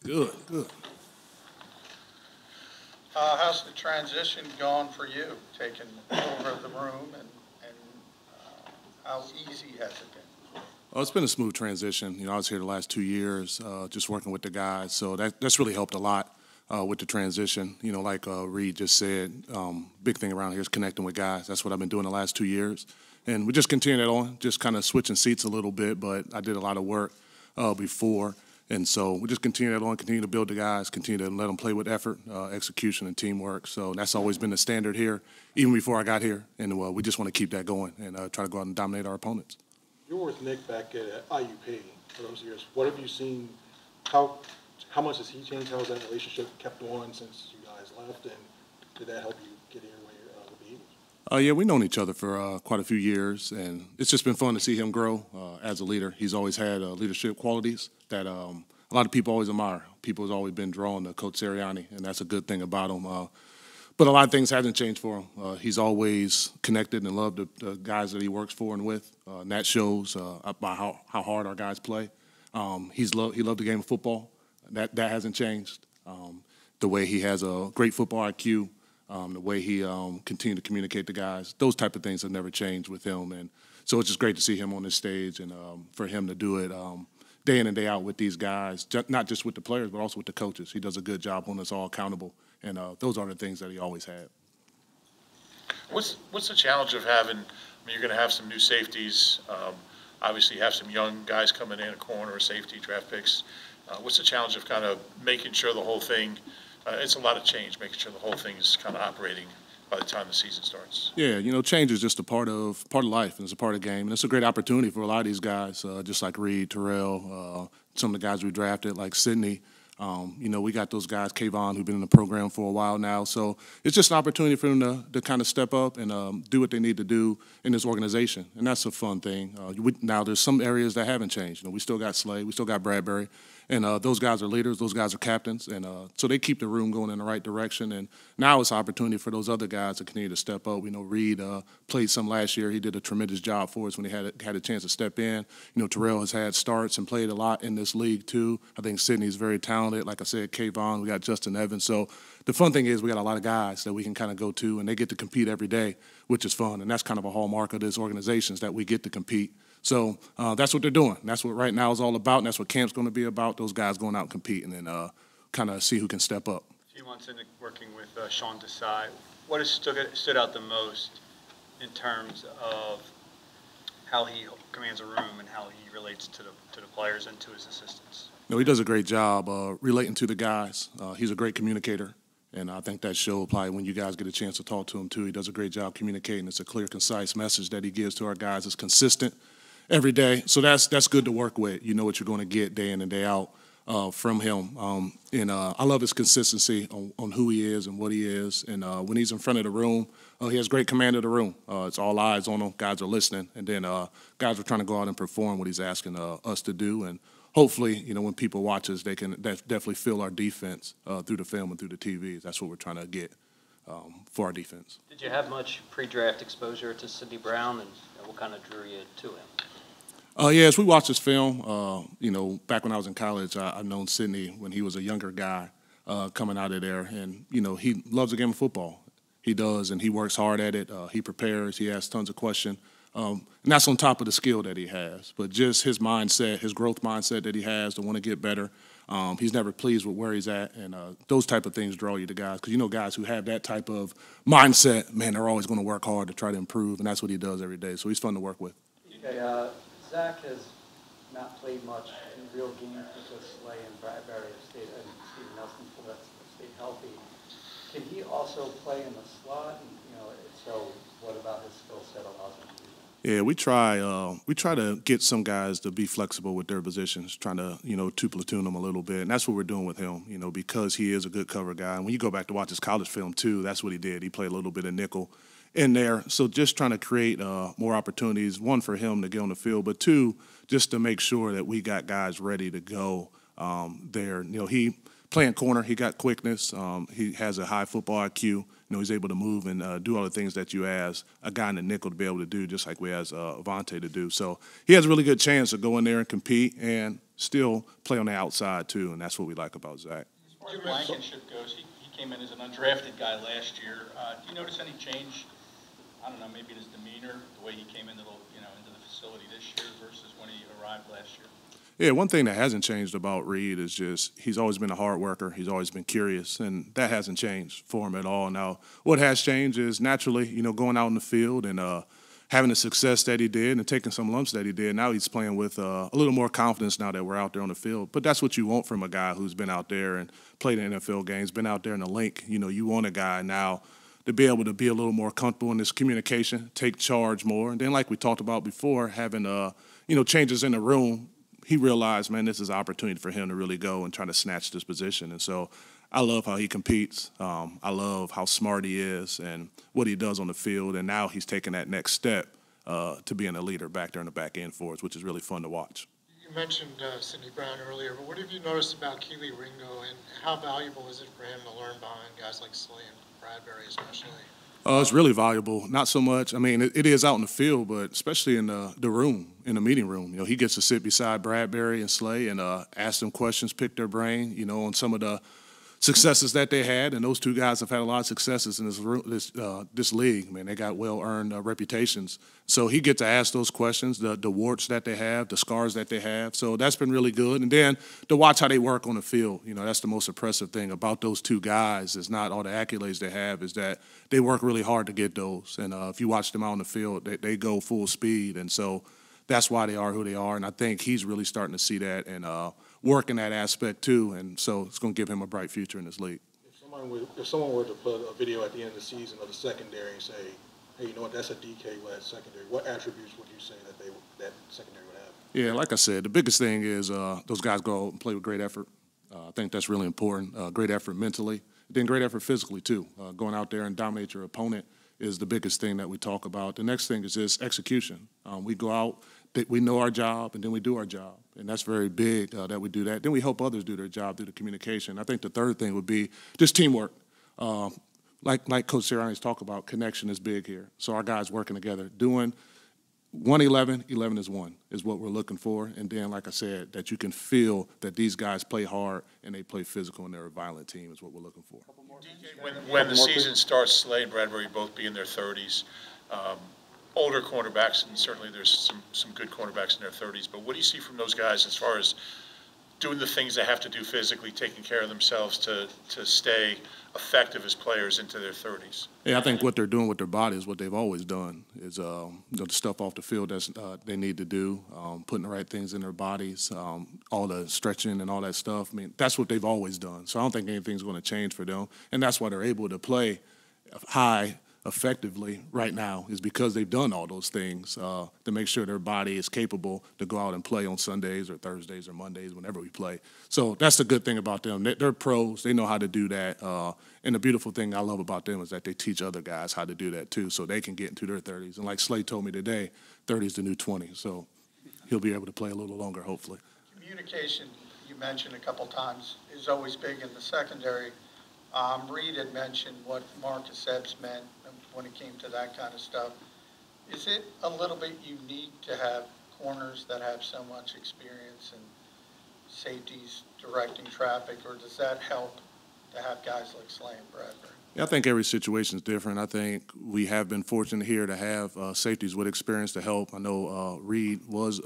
Good, good. How's the transition gone for you, taking over the room, and how easy has it been? Well, it's been a smooth transition. I was here the last 2 years, just working with the guys, so that's really helped a lot with the transition. Like Reed just said, big thing around here is connecting with guys. That's what I've been doing the last 2 years, and we just continue that on, just kind of switching seats a little bit. But I did a lot of work before, and so we just continue that on, continue to build the guys, continue to let them play with effort, execution, and teamwork. So that's always been the standard here, even before I got here, and we just want to keep that going and try to go out and dominate our opponents. You were with Nick back at IUP for those years. What have you seen? How much has he changed? How has that relationship kept going since you guys left? And did that help you get here where with the Eagles? Yeah, we've known each other for quite a few years, and it's just been fun to see him grow as a leader. He's always had leadership qualities that a lot of people always admire. People have always been drawn to Coach Sirianni, and that's a good thing about him. But a lot of things haven't changed for him. He's always connected and loved the guys that he works for and with, and that shows by how hard our guys play. He loved the game of football. That hasn't changed. The way he has a great football IQ, the way he continued to communicate to guys, those type of things have never changed with him. And so it's just great to see him on this stage and for him to do it day in and day out with these guys, not just with the players, but also with the coaches. He does a good job on us all accountable. And those are the things that he always had. What's the challenge of having? You're going to have some new safeties. Obviously, you have some young guys coming in, a corner, a safety, draft picks. What's the challenge of kind of making sure the whole thing? It's a lot of change, making sure the whole thing is kind of operating by the time the season starts. Yeah, change is just a part of life, and it's a part of the game, and it's a great opportunity for a lot of these guys, just like Reed, Terrell, some of the guys we drafted, like Sidney. We got those guys, Kayvon, who've been in the program for a while now. So it's just an opportunity for them to kind of step up and do what they need to do in this organization. And that's a fun thing. Now there's some areas that haven't changed. We still got Slay, we still got Bradberry. And those guys are leaders, those guys are captains, and so they keep the room going in the right direction. And now it's an opportunity for those other guys to continue to step up. We know Reed played some last year. He did a tremendous job for us when he had a chance to step in. Terrell has had starts and played a lot in this league too. I think Sidney's very talented. Like I said, Kayvon, we got Justin Evans. So the fun thing is we got a lot of guys that we can kind of go to, and they get to compete every day, which is fun. And that's kind of a hallmark of this organization is that we get to compete. So that's what they're doing. That's what right now is all about, and that's what camp's going to be about, those guys going out and competing and kind of see who can step up. A few months into working with Sean Desai, what has stood out the most in terms of how he commands a room and how he relates to the players and to his assistants? He does a great job relating to the guys. He's a great communicator, and I think that showed probably when you guys get a chance to talk to him too. He does a great job communicating. It's a clear, concise message that he gives to our guys. It's consistent every day, so that's good to work with. You know what you're going to get day in and day out from him. And I love his consistency on who he is and what he is. And when he's in front of the room, he has great command of the room. It's all eyes on him. Guys are listening. And then guys are trying to go out and perform what he's asking us to do. And hopefully, when people watch us, they can definitely feel our defense through the film and through the TVs. That's what we're trying to get for our defense. Did you have much pre-draft exposure to Sidney Brown, and what kind of drew you to him? Yeah, as we watched his film, back when I was in college, I've known Sidney when he was a younger guy coming out of there. And, he loves the game of football. He does, and he works hard at it. He prepares. He asks tons of questions. And that's on top of the skill that he has. But just his mindset, his growth mindset that he has to want to get better. He's never pleased with where he's at. And those type of things draw you to guys. Because guys who have that type of mindset, man, they're always going to work hard to try to improve. And that's what he does every day. So he's fun to work with. Okay, Zach has not played much in real games because Slay and Bradberry have stayed, and Steven Nelson have stayed healthy. Can he also play in the slot? And, so what about his skill set allows him to do that? Yeah, we try to get some guys to be flexible with their positions, trying to two platoon them a little bit, and that's what we're doing with him. Because he is a good cover guy. And when you go back to watch his college film too, that's what he did. He played a little bit of nickel in there. So just trying to create more opportunities, one, for him to get on the field, but two, just to make sure that we got guys ready to go there. You know, he playing corner, he got quickness. He has a high football IQ. You know, he's able to move and do all the things that you ask a guy in the nickel to be able to do, just like we asked Avante to do. So he has a really good chance to go in there and compete and still play on the outside too, and that's what we like about Zach. As far as Blankenship goes, he came in as an undrafted guy last year. Do you notice any change, I don't know, maybe in his demeanor, the way he came into the facility this year versus when he arrived last year? Yeah, one thing that hasn't changed about Reed is just he's always been a hard worker. He's always been curious, and that hasn't changed for him at all. Now, what has changed is naturally, you know, going out in the field and having the success that he did and taking some lumps that he did. Now he's playing with a little more confidence now that we're out there on the field. But that's what you want from a guy who's been out there and played in NFL games, been out there in the link. You know, you want a guy now to be able to be a little more comfortable in this communication, take charge more. And then like we talked about before, having, you know, changes in the room, he realized, man, this is an opportunity for him to really go and try to snatch this position. And so I love how he competes. I love how smart he is and what he does on the field. And now he's taking that next step to being a leader back there in the back end for us, which is really fun to watch. You mentioned Sidney Brown earlier, but what have you noticed about Keely Ringo, and how valuable is it for him to learn behind guys like Slay and Bradberry especially? It's really valuable. Not so much. I mean, it is out in the field, but especially in the room, in the meeting room. You know, he gets to sit beside Bradberry and Slay and ask them questions, pick their brain, you know, on some of the successes that they had. And those two guys have had a lot of successes in this league. Man, they got well-earned reputations. So he gets to ask those questions, the warts that they have, the scars that they have. So that's been really good. And then to watch how they work on the field, you know, that's the most impressive thing about those two guys is not all the accolades they have, is that they work really hard to get those. And if you watch them out on the field, they go full speed. And so that's why they are who they are. And I think he's really starting to see that and work in that aspect too. And so it's going to give him a bright future in this league. If someone were to put a video at the end of the season of the secondary and say, hey, you know what, that's a DK-led secondary, what attributes would you say that secondary would have? Yeah, like I said, the biggest thing is those guys go out and play with great effort. I think that's really important. Great effort mentally, then great effort physically too. Going out there and dominate your opponent is the biggest thing that we talk about. The next thing is just execution. We go out, we know our job, and then we do our job. And that's very big that we do that. Then we help others do their job through the communication. I think the third thing would be just teamwork. Like Coach Sirianni's talked about, connection is big here. So our guys working together, doing 1-11, 11 is 1 is what we're looking for. And then, like I said, that you can feel that these guys play hard and they play physical and they're a violent team is what we're looking for. When the season starts, Slay and Bradberry both be in their 30s. Older cornerbacks, and certainly there's some good cornerbacks in their 30s, but what do you see from those guys as far as doing the things they have to do physically, taking care of themselves to stay effective as players into their 30s? Yeah, I think what they're doing with their body is what they've always done, is the stuff off the field that they need to do, putting the right things in their bodies, all the stretching and all that stuff. I mean, that's what they've always done. So I don't think anything's going to change for them, and that's why they're able to play high effectively right now, is because they've done all those things to make sure their body is capable to go out and play on Sundays or Thursdays or Mondays, whenever we play. So that's the good thing about them. They're pros. They know how to do that. And the beautiful thing I love about them is that they teach other guys how to do that too, so they can get into their 30s. And like Slay told me today, 30 is the new 20. So he'll be able to play a little longer, hopefully. Communication, you mentioned a couple times, is always big in the secondary. Reed had mentioned what Marcus Epps meant when it came to that kind of stuff. Is it a little bit unique to have corners that have so much experience and safeties directing traffic, or does that help to have guys like Slay and Bradberry? Yeah, I think every situation is different. I think we have been fortunate here to have safeties with experience to help. I know Reed was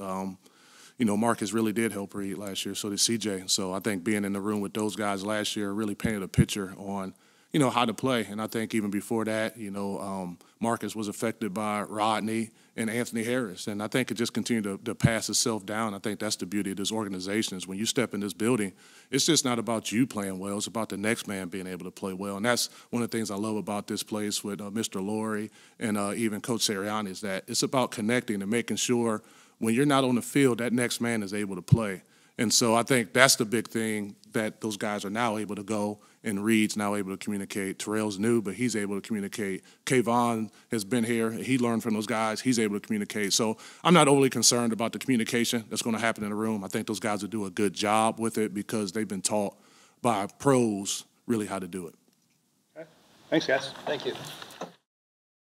you know, Marcus really did help Reed last year, so did CJ. So I think being in the room with those guys last year really painted a picture on, you know, how to play. And I think even before that, you know, Marcus was affected by Rodney and Anthony Harris. And I think it just continued to pass itself down. I think that's the beauty of this organization, is when you step in this building, it's just not about you playing well. It's about the next man being able to play well. And that's one of the things I love about this place with Mr. Laurie and even Coach Sirianni, is that it's about connecting and making sure when you're not on the field, that next man is able to play. And so I think that's the big thing, that those guys are now able to go, and Reed's now able to communicate. Terrell's new, but he's able to communicate. Kayvon has been here. He learned from those guys. He's able to communicate. So I'm not overly concerned about the communication that's going to happen in the room. I think those guys will do a good job with it because they've been taught by pros really how to do it. Thanks, guys. Thank you.